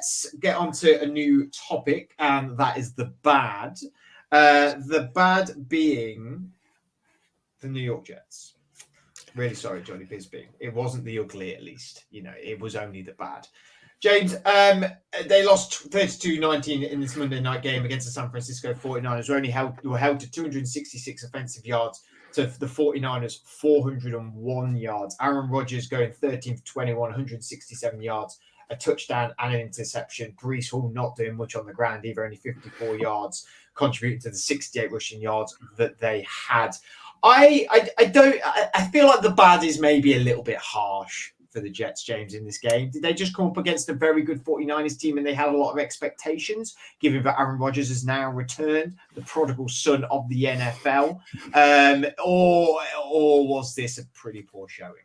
let's get on to a new topic, and that is the bad. The bad being the New York Jets. Really sorry, Johnny Bisbee. It wasn't the ugly, at least. It was only the bad. James, they lost 32-19 in this Monday night game against the San Francisco 49ers. Were held to 266 offensive yards to the 49ers 401 yards. Aaron Rodgers going 13 for 21, 167 yards, a touchdown and an interception. Breece Hall not doing much on the ground either, only 54 yards, contributing to the 68 rushing yards that they had. I feel like the bad is maybe a little bit harsh for the Jets, James, in this game. Did they just come up against a very good 49ers team and they had a lot of expectations, given that Aaron Rodgers has now returned, the prodigal son of the NFL? Or was this a pretty poor showing?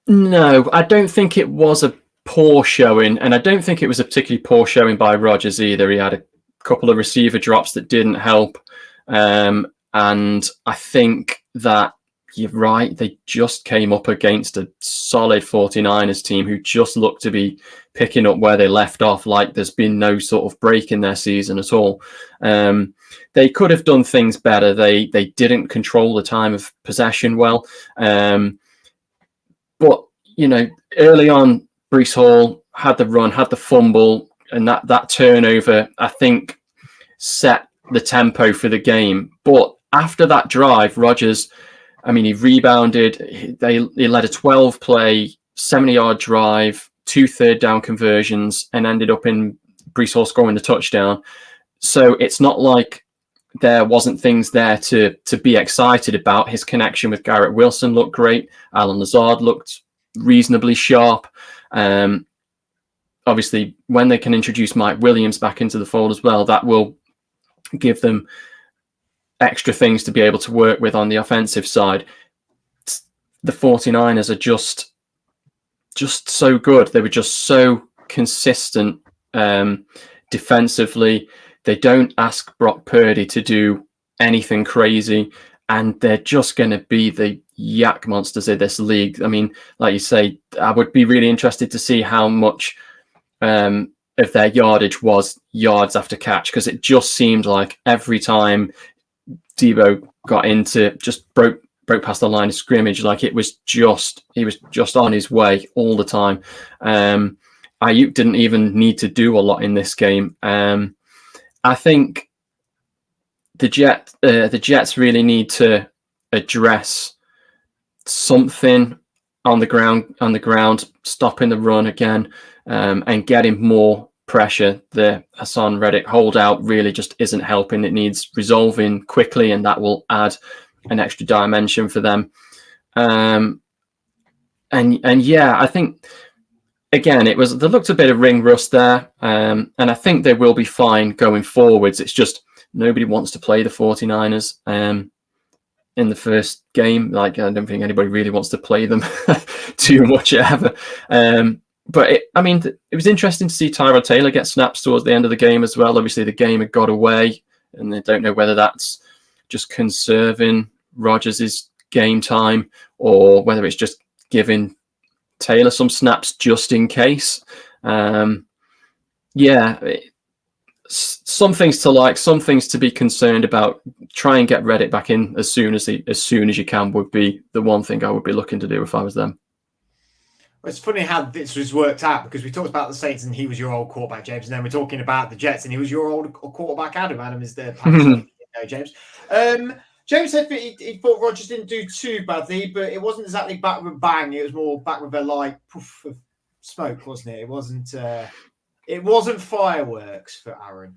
No, I don't think it was a poor showing, and I don't think it was a particularly poor showing by Rodgers either. He had a couple of receiver drops that didn't help. And I think that you're right. They just came up against a solid 49ers team who just look to be picking up where they left off, like there's been no sort of break in their season at all. They could have done things better. They didn't control the time of possession well. But, early on, Breece Hall had the run, had the fumble, and that turnover, I think, set the tempo for the game. But after that drive, Rodgers, he rebounded. He led a 12-play, 70-yard drive, 2 third-down conversions, and ended up in Breece Hall scoring the touchdown. So it's not like there wasn't things there to be excited about. His connection with Garrett Wilson looked great. Alan Lazard looked reasonably sharp. Obviously, when they can introduce Mike Williams back into the fold as well, that will give them extra things to be able to work with on the offensive side. The 49ers are just so good. They were just so consistent defensively. They don't ask Brock Purdy to do anything crazy, and they're just going to be the yak monsters of this league. Like you say, I would be really interested to see how much of their yardage was yards after catch, because it just seemed like every time Debo got into, just broke past the line of scrimmage, like he was just on his way all the time. Ayuk didn't even need to do a lot in this game. I think the Jets really need to address something on the ground, stopping the run again, and getting more pressure. The Hassan Reddick holdout really just isn't helping. It needs resolving quickly, and that will add an extra dimension for them. I think again there looked a bit of ring rust there, and I think they will be fine going forwards. It's just nobody wants to play the 49ers in the first game. I don't think anybody really wants to play them too much ever. But it was interesting to see Tyrod Taylor get snaps towards the end of the game as well. Obviously, the game had got away, and they don't know whether that's just conserving Rodgers' game time or whether it's just giving Taylor some snaps just in case. Some things to like, some things to be concerned about. Try and get Reddick back in as soon as you can would be the one thing I would be looking to do if I was them. It's funny how this was worked out, because we talked about the Saints and he was your old quarterback, James, and then we're talking about the Jets and he was your old quarterback, Adam. Adam is the James. James said that he thought Rodgers didn't do too badly, but it wasn't exactly back with a bang. It was more back with a poof of smoke, wasn't it? It wasn't fireworks for Aaron.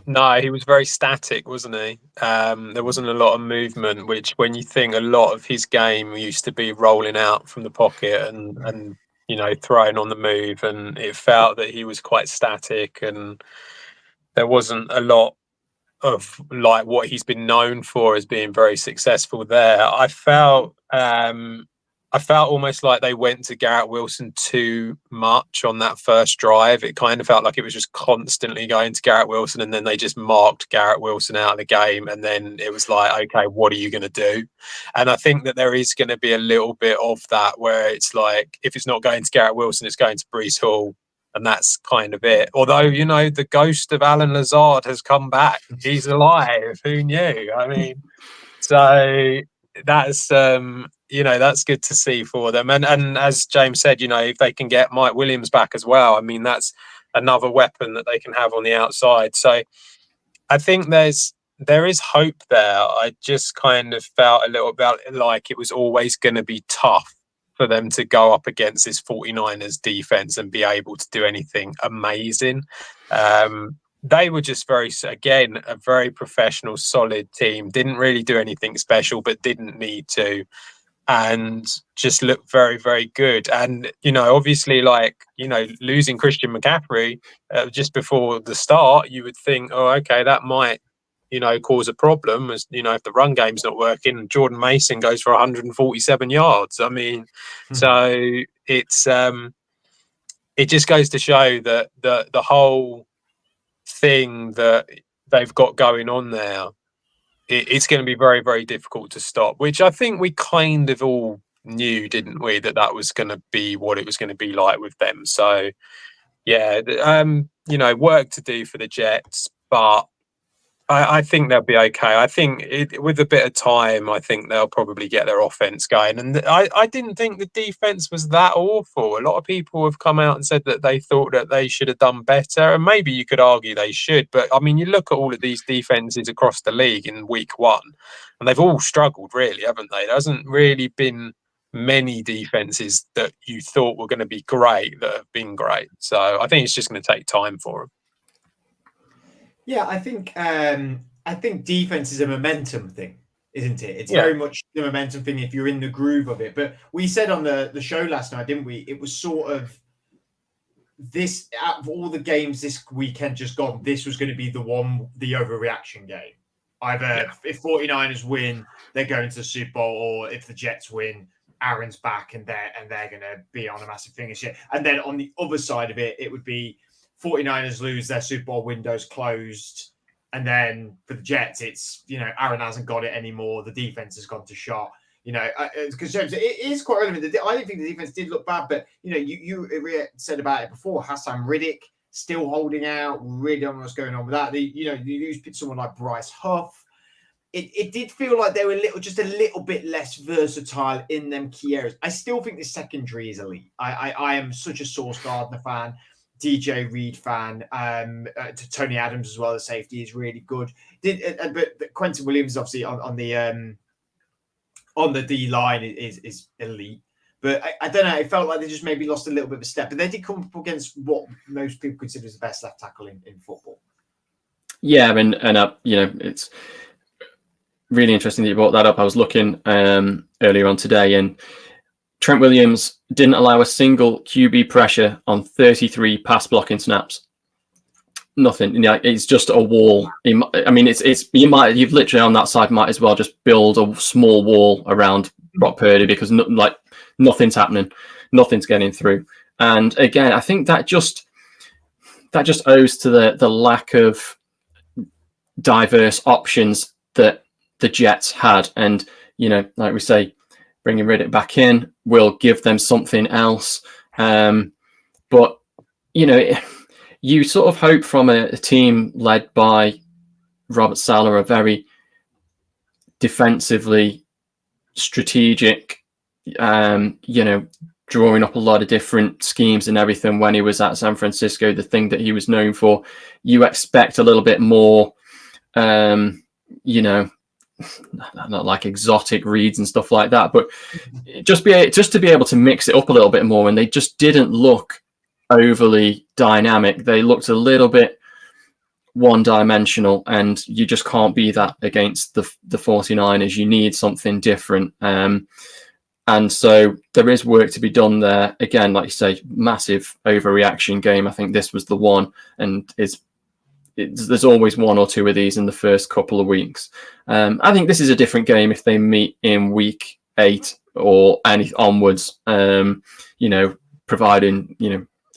No, he was very static, wasn't he? There wasn't a lot of movement, which when you think a lot of his game used to be rolling out from the pocket and throwing on the move, and it felt that he was quite static, and there wasn't a lot of what he's been known for as being very successful there. I felt almost like they went to Garrett Wilson too much on that first drive. It kind of felt like it was just constantly going to Garrett Wilson, and then they just marked Garrett Wilson out of the game. And then it was like, okay, what are you going to do? And I think that there is going to be a little bit of that where it's like, if it's not going to Garrett Wilson, it's going to Breece Hall. and that's kind of it. Although, the ghost of Alan Lazard has come back. He's alive. Who knew? I mean, so that's that's good to see for them. And as James said, if they can get Mike Williams back as well, I mean, that's another weapon that they can have on the outside. So I think there is hope there. I just kind of felt a little bit like it was always going to be tough for them to go up against this 49ers defense and be able to do anything amazing. They were just a very professional, solid team. Didn't really do anything special, but didn't need to, and just looked very, very good. And, obviously, losing Christian McCaffrey just before the start, you would think, oh, okay, that might, cause a problem, as if the run game's not working. Jordan Mason goes for 147 yards. I mean, so it's it just goes to show that the whole thing that they've got going on there, it's going to be very, very difficult to stop, which I think we kind of all knew, didn't we, that was going to be what it was going to be like with them. So yeah, work to do for the Jets, but I think they'll be okay. I think with a bit of time, I think they'll probably get their offense going. And I didn't think the defense was that awful. A lot of people have come out and said that they thought that they should have done better. And maybe you could argue they should. But, I mean, you look at all of these defenses across the league in week one, and they've all struggled, really, haven't they? There hasn't really been many defenses that you thought were going to be great that have been great. So I think it's just going to take time for them. Yeah, I think defense is a momentum thing, isn't it? It's very much the momentum thing if you're in the groove of it. But we said on the show last night, didn't we? It was sort of this, out of all the games this weekend just gone, this was going to be the overreaction game. Either if 49ers win, they're going to the Super Bowl, or if the Jets win, Aaron's back and they're going to be on a massive finish here. And then on the other side of it, it would be 49ers lose, their Super Bowl window's closed. And then for the Jets, it's, Aaron hasn't got it anymore. The defense has gone to shot. Because James, it is quite relevant. I didn't think the defense did look bad, but, you said about it before, Hassan Riddick still holding out. Really don't know what's going on with that. You lose someone like Bryce Huff. It did feel like they were just a little bit less versatile in them key areas. I still think the secondary is elite. I am such a Sauce Gardner fan. DJ Reed fan, to Tony Adams as well. The safety is really good. But Quentin Williams obviously on the D line is elite. But I don't know. It felt like they just maybe lost a little bit of a step. But they did come up against what most people consider as the best left tackle in football. Yeah, I mean, and it's really interesting that you brought that up. I was looking earlier on today, and Trent Williams didn't allow a single QB pressure on 33 pass blocking snaps. Nothing. It's just a wall. I mean, you've literally on that side might as well just build a small wall around Brock Purdy, because nothing's happening, nothing's getting through. And again, I think that just owes to the lack of diverse options that the Jets had. And like we say, bringing Riddick back in will give them something else. But, you sort of hope from a team led by Robert Saleh, a very defensively strategic, drawing up a lot of different schemes and everything when he was at San Francisco, the thing that he was known for. You expect a little bit more, not like exotic reads and stuff like that, but just to be able to mix it up a little bit more. And they just didn't look overly dynamic. They looked a little bit one-dimensional, and you just can't be that against the 49ers. You need something different. And so there is work to be done there. Again, like you say, massive overreaction game. I think this was the one, and there's always one or two of these in the first couple of weeks. I think this is a different game if they meet in week 8 or any onwards, providing,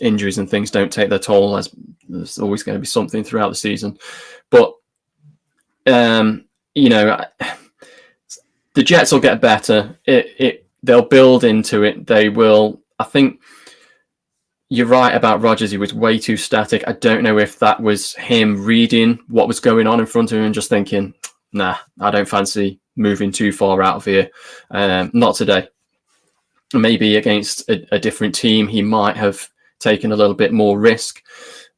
injuries and things don't take their toll, as there's always going to be something throughout the season. But, the Jets will get better. They'll build into it. They will. I think you're right about Rodgers. He was way too static. I don't know if that was him reading what was going on in front of him and just thinking, nah, I don't fancy moving too far out of here. Not today. Maybe against a different team, he might have taken a little bit more risk,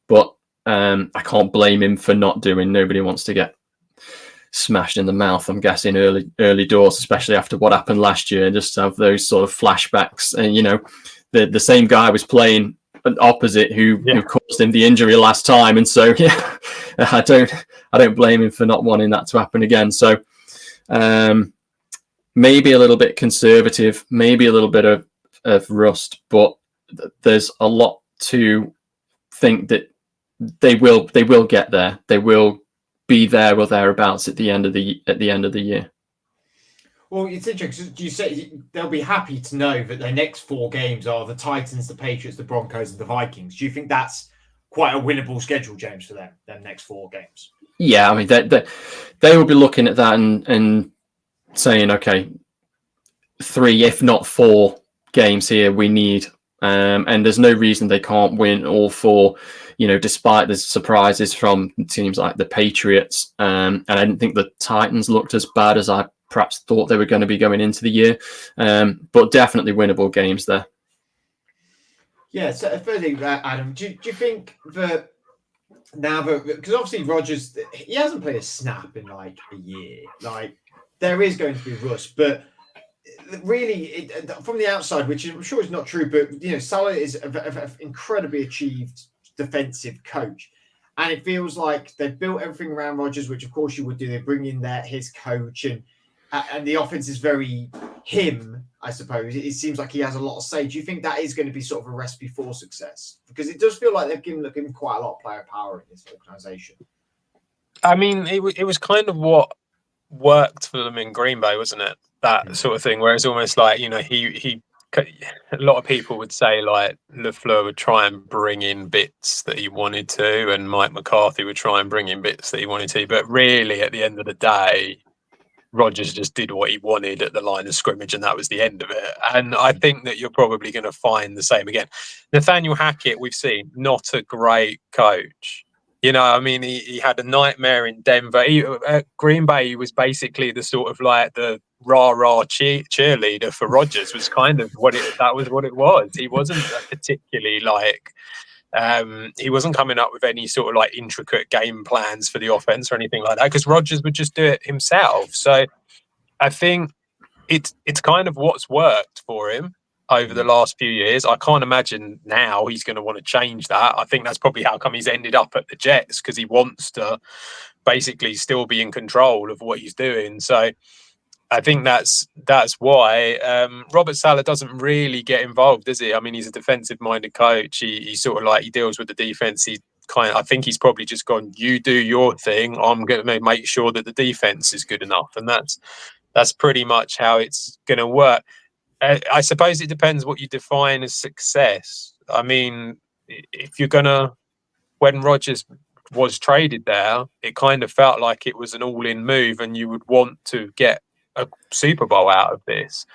but I can't blame him for not doing. Nobody wants to get smashed in the mouth, I'm guessing, early doors, especially after what happened last year. Just have those sort of flashbacks. And, you know, the same guy was playing opposite who caused him the injury last time. And so, yeah, I don't blame him for not wanting that to happen again. So maybe a little bit conservative, maybe a little bit of rust, but there's a lot to think that they will get there. They will be there or thereabouts at the end of the year. Well, it's interesting. You say they'll be happy to know that their next 4 games are the Titans, the Patriots, the Broncos, and the Vikings. Do you think that's quite a winnable schedule, James, for them next 4 games? Yeah, I mean, they will be looking at that and saying, okay, 3, if not 4 games here we need, and there's no reason they can't win all 4. You know, despite the surprises from teams like the Patriots, and I didn't think the Titans looked as bad as I perhaps thought they were going to be going into the year, but definitely winnable games there. Yeah. So, further, Adam, do you think that now that, because obviously Rodgers, he hasn't played a snap in like a year, like there is going to be rust, but really, from the outside, which I'm sure is not true, but you know, Salah is an incredibly achieved defensive coach, and it feels like they've built everything around Rodgers, which of course you would do. They bring in his coach, and the offense is very him, I suppose. It seems like he has a lot of say. Do you think that is going to be sort of a recipe for success? Because it does feel like they've given him quite a lot of player power in this organization. I mean, it was kind of what worked for them in Green Bay, wasn't it? That sort of thing, where it's almost like, you know, he a lot of people would say like LaFleur would try and bring in bits that he wanted to, and Mike McCarthy would try and bring in bits that he wanted to, but really at the end of the day, Rodgers just did what he wanted at the line of scrimmage, and that was the end of it. And I think that you're probably going to find the same again. Nathaniel Hackett, we've seen, not a great coach. You know, I mean, he had a nightmare in Denver. At Green Bay, he was basically the sort of like the rah-rah cheerleader for Rodgers, was kind of that was what it was. He wasn't particularly like, he wasn't coming up with any sort of like intricate game plans for the offense or anything like that, because Rodgers would just do it himself. So I think it's kind of what's worked for him over the last few years. I can't imagine now he's going to want to change that. I think that's probably how come he's ended up at the Jets, because he wants to basically still be in control of what he's doing. So I think that's why Robert Saleh doesn't really get involved, does he? I mean, he's a defensive-minded coach. He sort of like, he deals with the defense. I think he's probably just gone, you do your thing, I'm going to make sure that the defense is good enough, and that's pretty much how it's going to work. I suppose it depends what you define as success. I mean, if you're gonna, when Rodgers was traded there, it kind of felt like it was an all-in move, and you would want to get a Super Bowl out of this.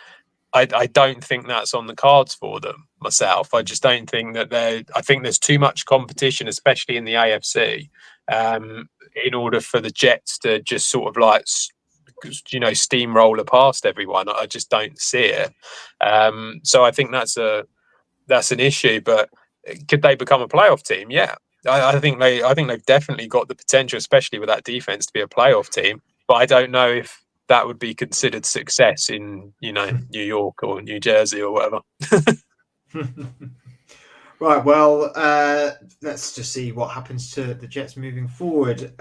I don't think that's on the cards for them myself. I just don't think that I think there's too much competition, especially in the AFC, in order for the Jets to just sort of like, you know, steamroller past everyone. I just don't see it. So I think that's an issue. But could they become a playoff team? Yeah, I think they've definitely got the potential, especially with that defense, to be a playoff team. But I don't know if that would be considered success in, you know, New York or New Jersey or whatever. Right. Well, let's just see what happens to the Jets moving forward.